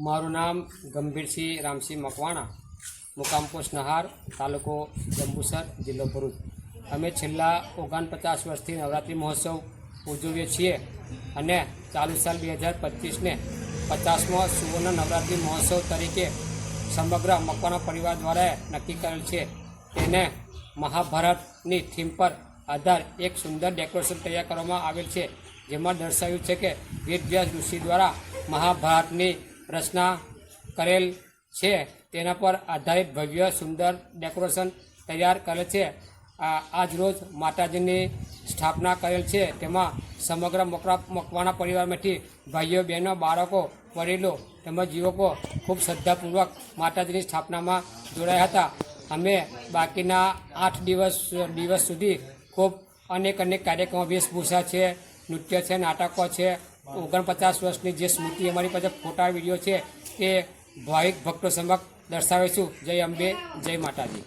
મારું નામ ગંભીરસિંહ રામસિંહ મકવાણા, મુકામ પોસ્ટ નહાર, તાલુકો જંબુસર, જિલ્લો ભરૂચ. અમે છેલ્લા 49 વર્ષથી નવરાત્રિ મહોત્સવ ઉજવીએ છીએ અને ચાલુ સાલ 2025ને 50મો સુવર્ણ નવરાત્રિ મહોત્સવ તરીકે સમગ્ર મકવાણા પરિવાર દ્વારા નક્કી કરેલ છે. તેને મહાભારતની થીમ પર આધાર એક સુંદર ડેકોરેશન તૈયાર કરવામાં આવેલ છે, જેમાં દર્શાવ્યું છે કે વેદ વ્યાસ ઋષિ દ્વારા મહાભારતની રચના કરેલ છે. તેના પર આધારિત ભવ્ય સુંદર ડેકોરેશન તૈયાર કરેલ છે. આજ રોજ માતાજીની સ્થાપના કરેલ છે. તેમાં સમગ્ર મકવાણા પરિવારમાંથી ભાઈઓ, બહેનો, બાળકો, વડીલો તેમજ યુવકો ખૂબ શ્રદ્ધાપૂર્વક માતાજીની સ્થાપનામાં જોડાયા હતા. અમે બાકીના 8 દિવસ સુધી ખૂબ અનેક કાર્યક્રમો, વેશભૂષા છે, નૃત્ય છે, નાટકો છે, 49 વર્ષની જે સ્મૃતિ અમારી પાસે ફોટા વિડીયો છે તે ભાવિક ભક્તો સમક્ષ દર્શાવીશું. જય અંબે, જય માતાજી.